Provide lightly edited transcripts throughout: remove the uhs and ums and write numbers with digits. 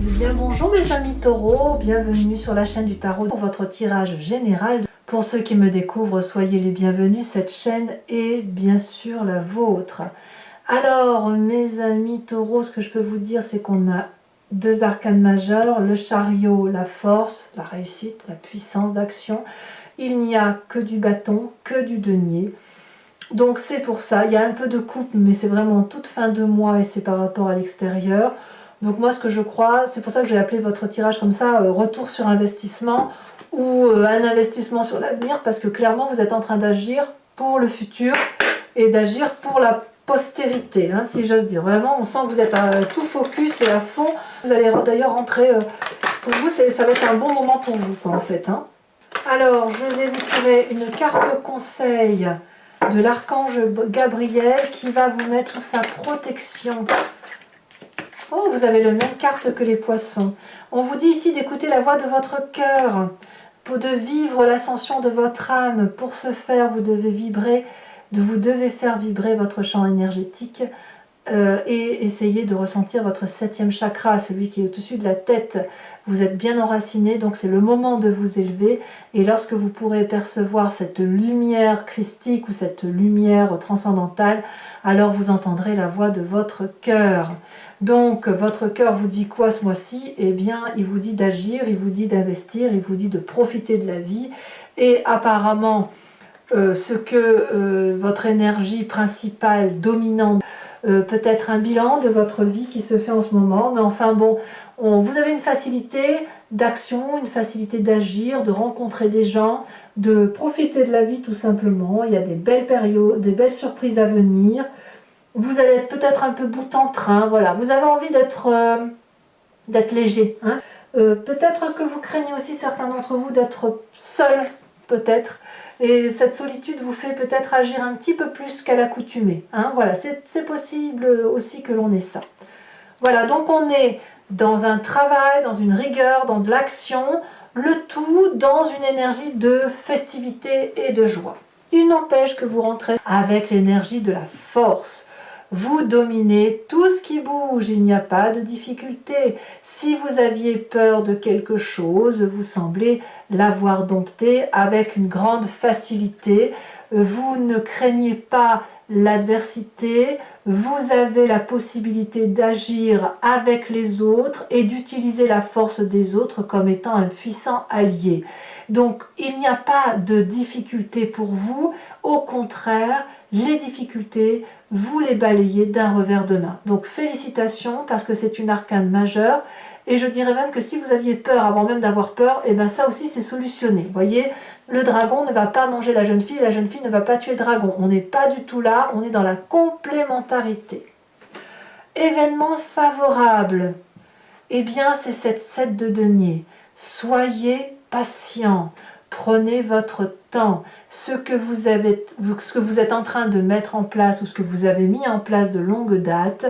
Bien bonjour mes amis taureaux, bienvenue sur la chaîne du tarot pour votre tirage général. Pour ceux qui me découvrent, soyez les bienvenus, cette chaîne est bien sûr la vôtre. Alors mes amis taureaux, ce que je peux vous dire, c'est qu'on a deux arcanes majeurs, le chariot, la force, la réussite, la puissance d'action. Il n'y a que du bâton, que du denier. Donc c'est pour ça, il y a un peu de coupe, mais c'est vraiment toute fin de mois et c'est par rapport à l'extérieur. Donc moi ce que je crois, c'est pour ça que j'ai appelé votre tirage comme ça, retour sur investissement ou un investissement sur l'avenir, parce que clairement vous êtes en train d'agir pour le futur et d'agir pour la postérité, hein, si j'ose dire. Vraiment, on sent que vous êtes à tout focus et à fond. Vous allez d'ailleurs rentrer, pour vous, ça va être un bon moment pour vous, quoi, en fait. Hein. Alors, je vais vous tirer une carte conseil de l'archange Gabriel qui va vous mettre sous sa protection. Oh, vous avez la même carte que les poissons. On vous dit ici d'écouter la voix de votre cœur, pour de vivre l'ascension de votre âme. Pour ce faire, vous devez faire vibrer votre champ énergétique et essayer de ressentir votre 7e chakra, celui qui est au-dessus de la tête. Vous êtes bien enraciné, donc c'est le moment de vous élever. Et lorsque vous pourrez percevoir cette lumière christique ou cette lumière transcendantale, alors vous entendrez la voix de votre cœur. Donc votre cœur vous dit quoi ce mois-ci? Eh bien, il vous dit d'agir, il vous dit d'investir, il vous dit de profiter de la vie. Et apparemment, ce que votre énergie principale, dominante, peut-être un bilan de votre vie qui se fait en ce moment. Mais enfin bon, vous avez une facilité d'action, une facilité d'agir, de rencontrer des gens, de profiter de la vie tout simplement. Il y a des belles périodes, des belles surprises à venir. Vous allez être peut-être un peu bout en train, voilà. Vous avez envie d'être léger. Hein. Peut-être que vous craignez aussi, certains d'entre vous, d'être seul, peut-être. Et cette solitude vous fait peut-être agir un petit peu plus qu'à l'accoutumée. Hein. Voilà, c'est possible aussi que l'on ait ça. Voilà, donc on est dans un travail, dans une rigueur, dans de l'action, le tout dans une énergie de festivité et de joie. Il n'empêche que vous rentrez avec l'énergie de la force. Vous dominez tout ce qui bouge, il n'y a pas de difficulté. Si vous aviez peur de quelque chose, vous semblez l'avoir dompté avec une grande facilité. Vous ne craignez pas l'adversité, vous avez la possibilité d'agir avec les autres et d'utiliser la force des autres comme étant un puissant allié. Donc il n'y a pas de difficulté pour vous, au contraire, les difficultés, vous les balayez d'un revers de main. Donc félicitations parce que c'est une arcane majeure. Et je dirais même que si vous aviez peur avant même d'avoir peur, et bien ça aussi c'est solutionné. Vous voyez, le dragon ne va pas manger la jeune fille ne va pas tuer le dragon. On n'est pas du tout là, on est dans la complémentarité. Événement favorable, eh bien c'est cette 7 de denier. Soyez patient, prenez votre temps. Ce que vous êtes en train de mettre en place ou ce que vous avez mis en place de longue date,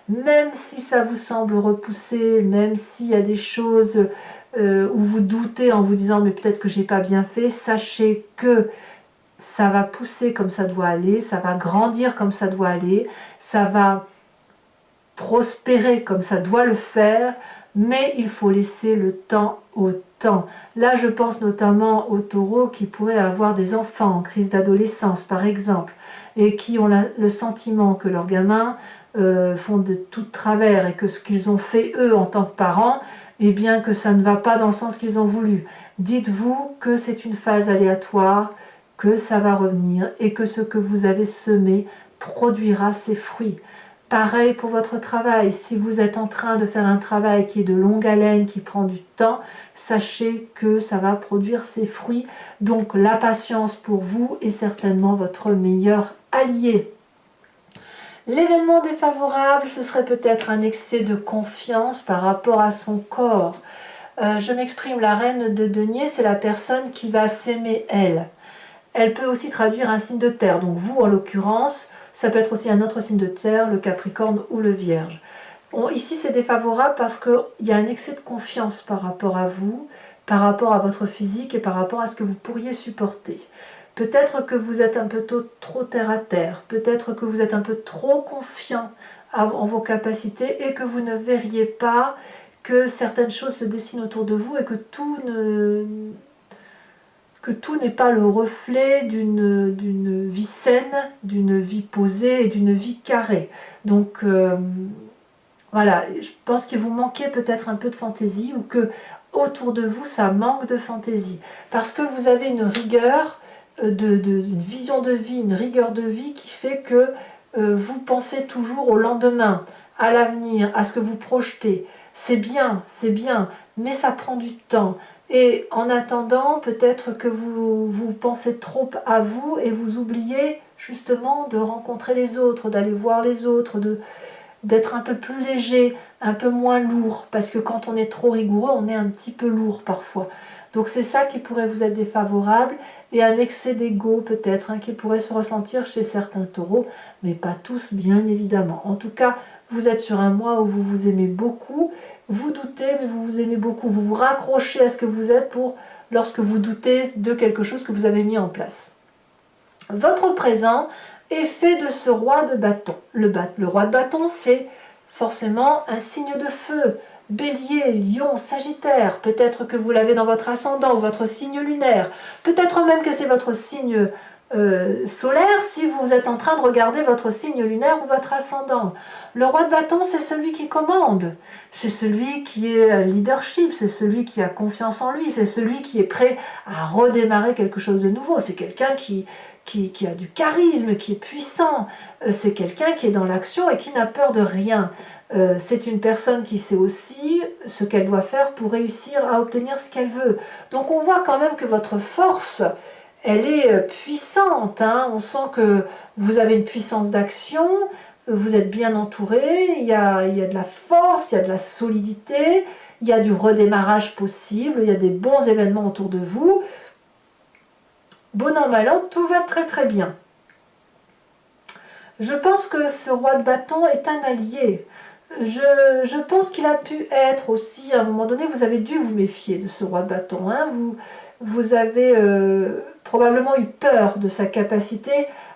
même si ça vous semble repoussé, même s'il y a des choses où vous doutez en vous disant mais peut-être que j'ai pas bien fait, sachez que ça va pousser comme ça doit aller, ça va grandir comme ça doit aller, ça va prospérer comme ça doit le faire, mais il faut laisser le temps au temps. Là je pense notamment aux taureaux qui pourraient avoir des enfants en crise d'adolescence par exemple, et qui ont le sentiment que leurs gamins font de tout travers et que ce qu'ils ont fait eux en tant que parents, eh bien que ça ne va pas dans le sens qu'ils ont voulu. Dites-vous que c'est une phase aléatoire, que ça va revenir et que ce que vous avez semé produira ses fruits. Pareil pour votre travail, si vous êtes en train de faire un travail qui est de longue haleine, qui prend du temps, sachez que ça va produire ses fruits. Donc la patience pour vous est certainement votre meilleur allié. L'événement défavorable, ce serait peut-être un excès de confiance par rapport à son corps. Je m'exprime, la reine de denier, c'est la personne qui va s'aimer elle. Elle peut aussi traduire un signe de terre, donc vous en l'occurrence, ça peut être aussi un autre signe de terre, le Capricorne ou le Vierge. Ici c'est défavorable parce qu'il y a un excès de confiance par rapport à vous, par rapport à votre physique et par rapport à ce que vous pourriez supporter. Peut-être que vous êtes un peu trop terre à terre, peut-être que vous êtes un peu trop confiant en vos capacités et que vous ne verriez pas que certaines choses se dessinent autour de vous et que tout n'est pas le reflet d'une vie saine, d'une vie posée et d'une vie carrée. Donc voilà, je pense que vous manquez peut-être un peu de fantaisie ou que autour de vous ça manque de fantaisie parce que vous avez une rigueur, une vision de vie, une rigueur de vie qui fait que vous pensez toujours au lendemain, à l'avenir, à ce que vous projetez. C'est bien, mais ça prend du temps. Et en attendant, peut-être que vous pensez trop à vous et vous oubliez justement de rencontrer les autres, d'aller voir les autres, d'être un peu plus léger, un peu moins lourd, parce que quand on est trop rigoureux, on est un petit peu lourd parfois. Donc c'est ça qui pourrait vous être défavorable, et un excès d'ego peut-être, qui pourrait se ressentir chez certains taureaux, mais pas tous bien évidemment. En tout cas, vous êtes sur un mois où vous vous aimez beaucoup, vous doutez, mais vous vous aimez beaucoup, vous vous raccrochez à ce que vous êtes lorsque vous doutez de quelque chose que vous avez mis en place. Votre présent est fait de ce roi de bâton. Le roi de bâton, c'est forcément un signe de feu. Bélier, Lion, Sagittaire, peut-être que vous l'avez dans votre ascendant ou votre signe lunaire, peut-être même que c'est votre signe solaire si vous êtes en train de regarder votre signe lunaire ou votre ascendant. Le roi de bâton, c'est celui qui commande, c'est celui qui est leadership, c'est celui qui a confiance en lui, c'est celui qui est prêt à redémarrer quelque chose de nouveau, c'est quelqu'un qui a du charisme, qui est puissant, c'est quelqu'un qui est dans l'action et qui n'a peur de rien. C'est une personne qui sait aussi ce qu'elle doit faire pour réussir à obtenir ce qu'elle veut. Donc on voit quand même que votre force, elle est puissante. On sent que vous avez une puissance d'action, vous êtes bien entouré, il y a de la force, il y a de la solidité, il y a du redémarrage possible, il y a des bons événements autour de vous. Bon an, mal an, tout va très très bien. Je pense que ce roi de bâton est un allié. Je pense qu'il a pu être aussi, à un moment donné, vous avez dû vous méfier de ce roi de bâton. Vous avez probablement eu peur de sa capacité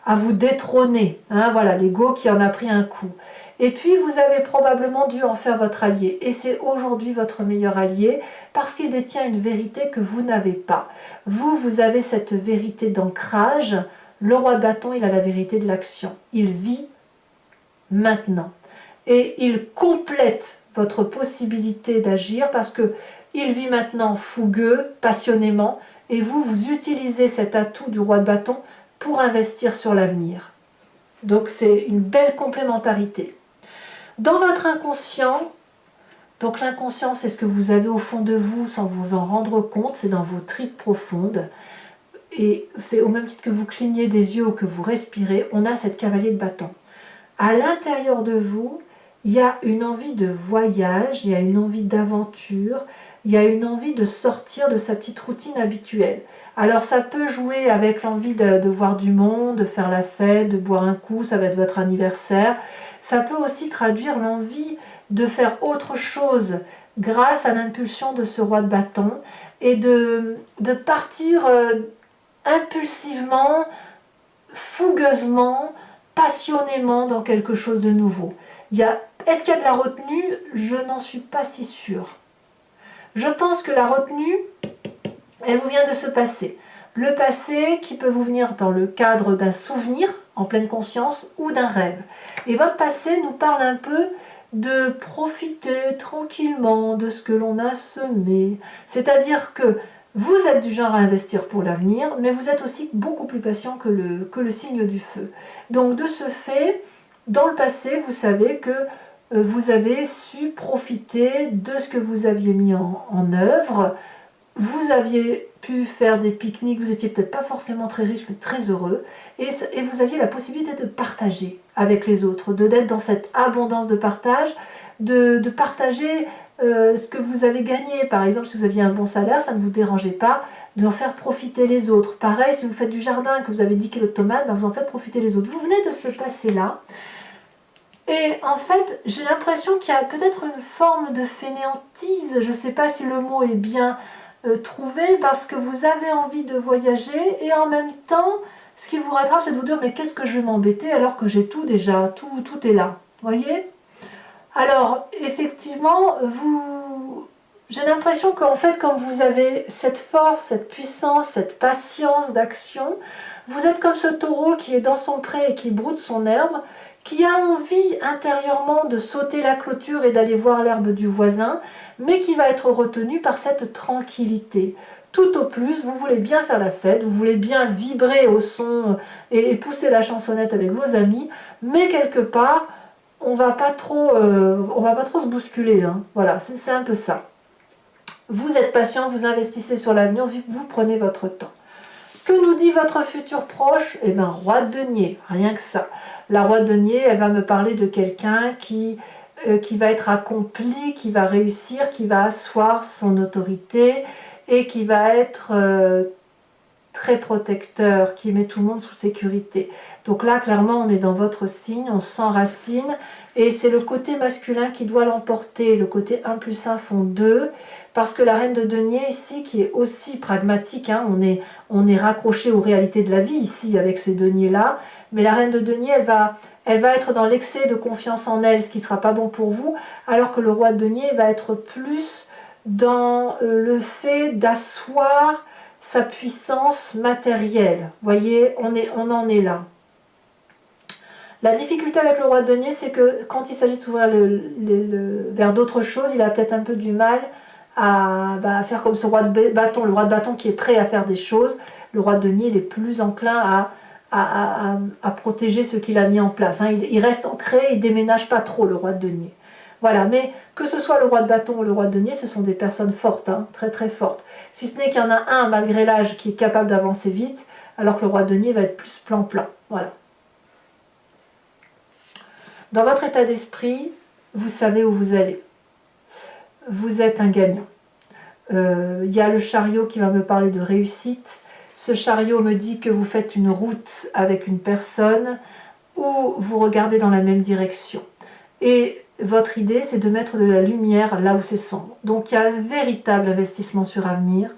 à vous détrôner. Voilà, l'ego qui en a pris un coup. Et puis vous avez probablement dû en faire votre allié. Et c'est aujourd'hui votre meilleur allié parce qu'il détient une vérité que vous n'avez pas. Vous avez cette vérité d'ancrage. Le roi de bâton, il a la vérité de l'action. Il vit maintenant. Et il complète votre possibilité d'agir parce qu'il vit maintenant fougueux, passionnément, et vous utilisez cet atout du roi de bâton pour investir sur l'avenir. Donc c'est une belle complémentarité. Dans votre inconscient, donc l'inconscient c'est ce que vous avez au fond de vous sans vous en rendre compte, c'est dans vos tripes profondes, et c'est au même titre que vous clignez des yeux ou que vous respirez, on a cette cavalier de bâton. À l'intérieur de vous, il y a une envie de voyage, il y a une envie d'aventure, il y a une envie de sortir de sa petite routine habituelle. Alors ça peut jouer avec l'envie de voir du monde, de faire la fête, de boire un coup, ça va être votre anniversaire. Ça peut aussi traduire l'envie de faire autre chose grâce à l'impulsion de ce roi de bâton et de partir impulsivement, fougueusement, passionnément dans quelque chose de nouveau. Est-ce qu'il y a de la retenue? Je n'en suis pas si sûre. Je pense que la retenue, elle vous vient de ce passé. Le passé qui peut vous venir dans le cadre d'un souvenir en pleine conscience ou d'un rêve. Et votre passé nous parle un peu de profiter tranquillement de ce que l'on a semé. C'est-à-dire que vous êtes du genre à investir pour l'avenir, mais vous êtes aussi beaucoup plus patient que le signe du feu. Donc de ce fait, dans le passé, vous savez que vous avez su profiter de ce que vous aviez mis en œuvre. Vous aviez pu faire des pique-niques, vous n'étiez peut-être pas forcément très riche, mais très heureux. Et vous aviez la possibilité de partager avec les autres, d'être dans cette abondance de partage, de partager ce que vous avez gagné. Par exemple, si vous aviez un bon salaire, ça ne vous dérangeait pas d'en faire profiter les autres. Pareil, si vous faites du jardin, que vous avez 10 kilos de tomates, vous en faites profiter les autres. Vous venez de ce passé-là. Et en fait, j'ai l'impression qu'il y a peut-être une forme de fainéantise. Je ne sais pas si le mot est bien trouvé, parce que vous avez envie de voyager et en même temps, ce qui vous rattrape, c'est de vous dire mais qu'est-ce que je vais m'embêter alors que j'ai tout déjà, tout est là. Voyez? Alors, effectivement, j'ai l'impression qu'en fait, comme vous avez cette force, cette puissance, cette patience d'action, vous êtes comme ce taureau qui est dans son pré et qui broute son herbe, qui a envie intérieurement de sauter la clôture et d'aller voir l'herbe du voisin, mais qui va être retenu par cette tranquillité. Tout au plus, vous voulez bien faire la fête, vous voulez bien vibrer au son et pousser la chansonnette avec vos amis, mais quelque part, on va pas trop se bousculer. Hein. Voilà, c'est un peu ça. Vous êtes patient, vous investissez sur l'avenir, vous prenez votre temps. Que nous dit votre futur proche? Eh bien, roi de denier, rien que ça. La roi de denier, elle va me parler de quelqu'un qui va être accompli, qui va réussir, qui va asseoir son autorité et qui va être très protecteur, qui met tout le monde sous sécurité. Donc là, clairement, on est dans votre signe, on s'enracine et c'est le côté masculin qui doit l'emporter. Le côté 1 plus 1 font 2. Parce que la reine de denier ici, qui est aussi pragmatique, hein, on est raccroché aux réalités de la vie ici avec ces deniers-là, mais la reine de denier, elle va être dans l'excès de confiance en elle, ce qui ne sera pas bon pour vous, alors que le roi de denier va être plus dans le fait d'asseoir sa puissance matérielle. Vous voyez, on en est là. La difficulté avec le roi de denier, c'est que quand il s'agit de s'ouvrir vers d'autres choses, il a peut-être un peu du mal à faire comme ce roi de bâton, le roi de bâton qui est prêt à faire des choses. Le roi de denier, il est plus enclin à protéger ce qu'il a mis en place. Hein. Il reste ancré, il ne déménage pas trop, le roi de denier. Voilà, mais que ce soit le roi de bâton ou le roi de denier, ce sont des personnes fortes, hein, très très fortes. Si ce n'est qu'il y en a un, malgré l'âge, qui est capable d'avancer vite, alors que le roi de denier va être plus plan-plan. Voilà. Dans votre état d'esprit, vous savez où vous allez. Vous êtes un gagnant. Il y a le chariot qui va me parler de réussite. Ce chariot me dit que vous faites une route avec une personne ou vous regardez dans la même direction. Et votre idée, c'est de mettre de la lumière là où c'est sombre. Donc il y a un véritable investissement sur avenir.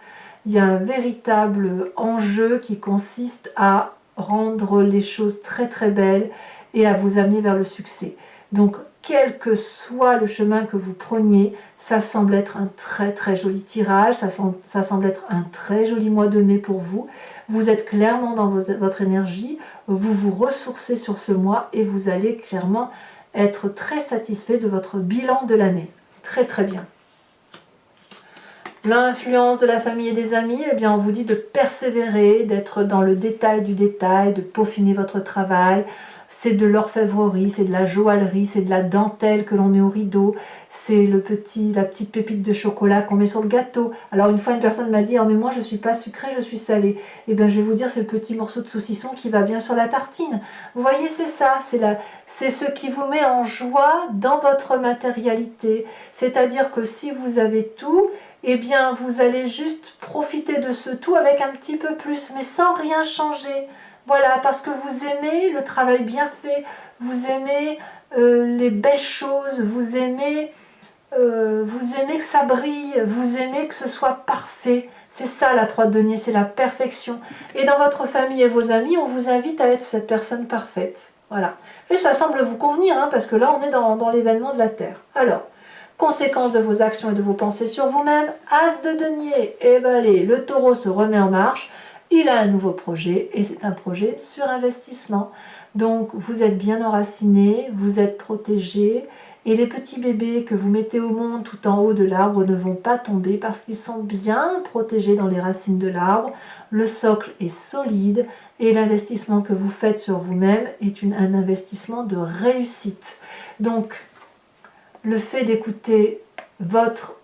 Il y a un véritable enjeu qui consiste à rendre les choses très très belles et à vous amener vers le succès. Donc quel que soit le chemin que vous preniez, ça semble être un très très joli tirage, ça semble être un très joli mois de mai pour vous. Vous êtes clairement dans votre énergie, vous vous ressourcez sur ce mois et vous allez clairement être très satisfait de votre bilan de l'année. Très très bien. L'influence de la famille et des amis, eh bien on vous dit de persévérer, d'être dans le détail du détail, de peaufiner votre travail. C'est de l'orfèvrerie, c'est de la joaillerie, c'est de la dentelle que l'on met au rideau, c'est la petite pépite de chocolat qu'on met sur le gâteau. Alors une fois une personne m'a dit « Oh mais moi je ne suis pas sucrée, je suis salée ». Eh bien je vais vous dire, c'est le petit morceau de saucisson qui va bien sur la tartine. Vous voyez, c'est ça, c'est ce qui vous met en joie dans votre matérialité. C'est-à-dire que si vous avez tout, eh bien vous allez juste profiter de ce tout avec un petit peu plus, mais sans rien changer. Voilà, parce que vous aimez le travail bien fait, vous aimez les belles choses, vous aimez que ça brille, vous aimez que ce soit parfait. C'est ça la 3 de denier, c'est la perfection. Et dans votre famille et vos amis, on vous invite à être cette personne parfaite. Voilà. Et ça semble vous convenir, hein, parce que là, on est dans l'événement de la Terre. Alors, conséquence de vos actions et de vos pensées sur vous-même, As de denier, et ben allez, le taureau se remet en marche. Il a un nouveau projet et c'est un projet sur investissement. Donc vous êtes bien enraciné, vous êtes protégé et les petits bébés que vous mettez au monde tout en haut de l'arbre ne vont pas tomber parce qu'ils sont bien protégés dans les racines de l'arbre. Le socle est solide et l'investissement que vous faites sur vous-même est un investissement de réussite. Donc le fait d'écouter votre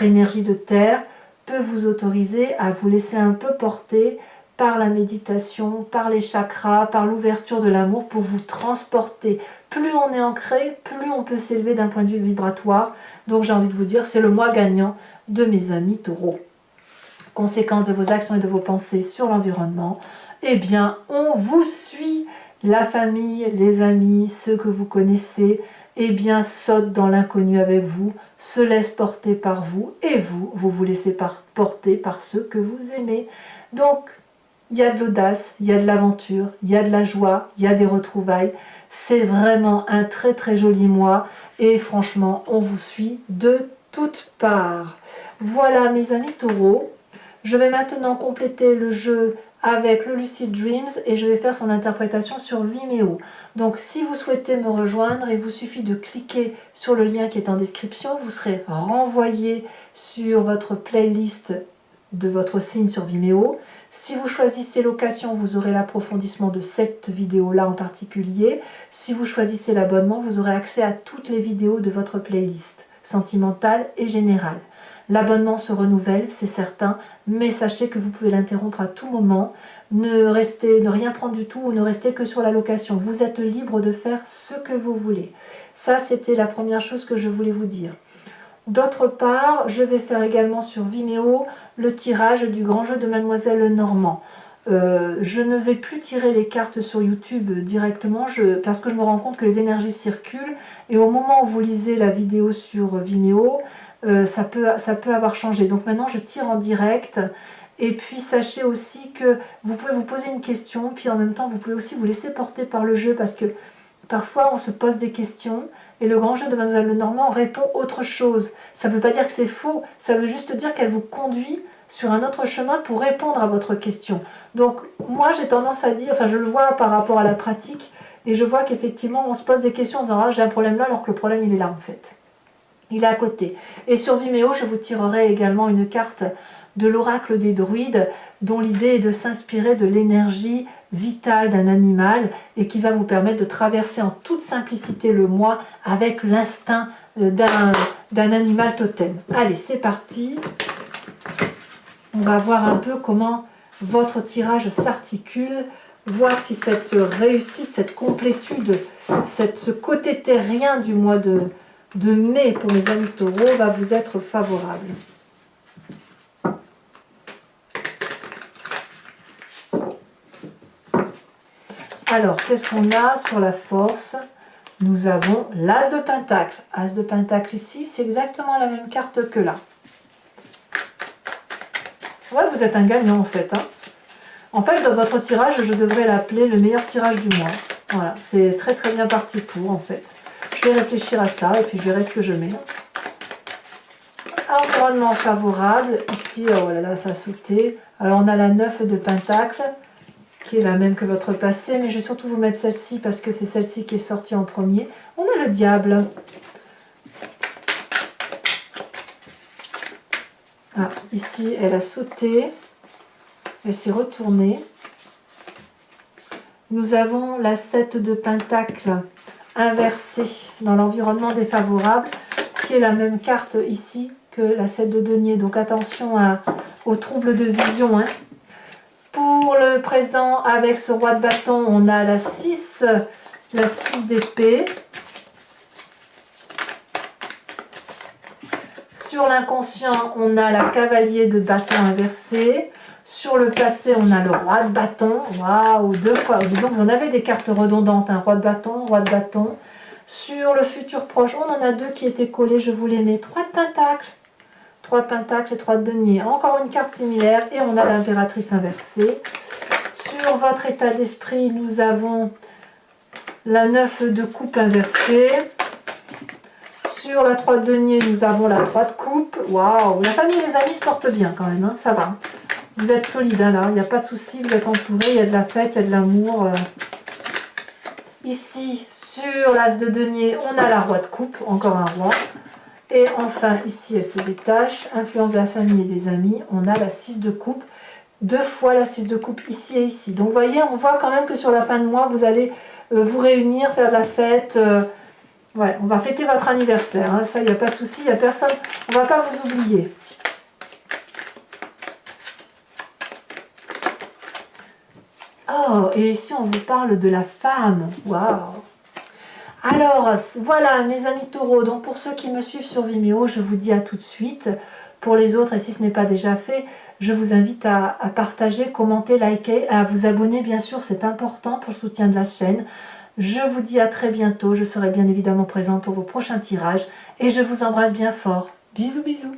énergie de terre peut vous autoriser à vous laisser un peu porter par la méditation, par les chakras, par l'ouverture de l'amour pour vous transporter. Plus on est ancré, plus on peut s'élever d'un point de vue vibratoire. Donc j'ai envie de vous dire, c'est le mois gagnant de mes amis taureaux. Conséquence de vos actions et de vos pensées sur l'environnement, eh bien on vous suit, la famille, les amis, ceux que vous connaissez, eh bien saute dans l'inconnu avec vous, se laisse porter par vous et vous vous laissez porter par ceux que vous aimez. Donc il y a de l'audace, il y a de l'aventure, il y a de la joie, il y a des retrouvailles. C'est vraiment un très très joli mois et franchement on vous suit de toutes parts. Voilà mes amis taureaux, je vais maintenant compléter le jeu avec le Lucid Dreams et je vais faire son interprétation sur Vimeo. Donc si vous souhaitez me rejoindre, il vous suffit de cliquer sur le lien qui est en description, vous serez renvoyé sur votre playlist de votre signe sur Vimeo. Si vous choisissez location, vous aurez l'approfondissement de cette vidéo-là en particulier. Si vous choisissez l'abonnement, vous aurez accès à toutes les vidéos de votre playlist, sentimentale et générale. L'abonnement se renouvelle, c'est certain, mais sachez que vous pouvez l'interrompre à tout moment. Ne rien prendre du tout ou ne restez que sur la location. Vous êtes libre de faire ce que vous voulez. Ça, c'était la première chose que je voulais vous dire. D'autre part, je vais faire également sur Vimeo le tirage du grand jeu de Mademoiselle Lenormand. Je ne vais plus tirer les cartes sur YouTube directement parce que je me rends compte que les énergies circulent et au moment où vous lisez la vidéo sur Vimeo, ça peut avoir changé. Donc maintenant je tire en direct et puis sachez aussi que vous pouvez vous poser une question puis en même temps vous pouvez aussi vous laisser porter par le jeu parce que parfois on se pose des questions et le grand jeu de Mademoiselle Lenormand répond autre chose. Ça ne veut pas dire que c'est faux, ça veut juste dire qu'elle vous conduit sur un autre chemin pour répondre à votre question. Donc moi j'ai tendance à dire, enfin je le vois par rapport à la pratique et je vois qu'effectivement on se pose des questions en disant ah j'ai un problème là alors que le problème il est là en fait. Il est à côté. Et sur Vimeo, je vous tirerai également une carte de l'oracle des druides, dont l'idée est de s'inspirer de l'énergie vitale d'un animal et qui va vous permettre de traverser en toute simplicité le moi avec l'instinct d'un animal totem. Allez, c'est parti. On va voir un peu comment votre tirage s'articule, voir si cette réussite, cette complétude, ce côté terrien du mois de mai pour mes amis taureaux va vous être favorable. Alors, qu'est-ce qu'on a sur la force? Nous avons l'As de Pentacle. As de Pentacle ici, c'est exactement la même carte que là. Ouais, vous êtes un gagnant en fait. Hein. En fait, dans votre tirage, je devrais l'appeler le meilleur tirage du mois. Voilà, c'est très très bien parti pour en fait. Je vais réfléchir à ça et puis je verrai ce que je mets. Environnement favorable. Ici, oh là là, ça a sauté. Alors on a la 9 de Pentacle, qui est la même que votre passé, mais je vais surtout vous mettre celle-ci parce que c'est celle-ci qui est sortie en premier. On a le Diable. Ah, ici, elle a sauté. Elle s'est retournée. Nous avons la 7 de Pentacle inversée dans l'environnement défavorable, qui est la même carte ici que la 7 de denier. Donc attention aux troubles de vision. Hein. Pour le présent, avec ce roi de bâton, on a la 6 d'épée. Sur l'inconscient, on a la cavalier de bâton inversé. Sur le passé, on a le roi de bâton. Waouh, 2 fois. Donc, vous en avez des cartes redondantes. Hein. Roi de bâton, roi de bâton. Sur le futur proche, on en a 2 qui étaient collés. Je vous les mets. 3 de pentacle. 3 de pentacle et 3 de denier. Encore une carte similaire. Et on a l'impératrice inversée. Sur votre état d'esprit, nous avons la 9 de coupe inversée. Sur la 3 de denier, nous avons la 3 de coupe. Waouh, la famille et les amis se portent bien quand même, hein, ça va. Vous êtes solide hein, là, il n'y a pas de souci, vous êtes entouré, il y a de la fête, il y a de l'amour. Ici, sur l'as de denier, on a la roi de coupe, encore un roi. Et enfin, ici, elle se détache. Influence de la famille et des amis, on a la 6 de coupe. 2 fois la 6 de coupe ici et ici. Donc, vous voyez, on voit quand même que sur la fin de mois, vous allez vous réunir, faire de la fête. Ouais, on va fêter votre anniversaire, hein, ça, il n'y a pas de souci, il n'y a personne, on ne va pas vous oublier. Oh, et ici on vous parle de la femme, waouh. Alors, voilà mes amis taureaux, donc pour ceux qui me suivent sur Vimeo, je vous dis à tout de suite. Pour les autres, et si ce n'est pas déjà fait, je vous invite à partager, commenter, liker, à vous abonner, bien sûr, c'est important pour le soutien de la chaîne. Je vous dis à très bientôt, je serai bien évidemment présente pour vos prochains tirages et je vous embrasse bien fort. Bisous bisous.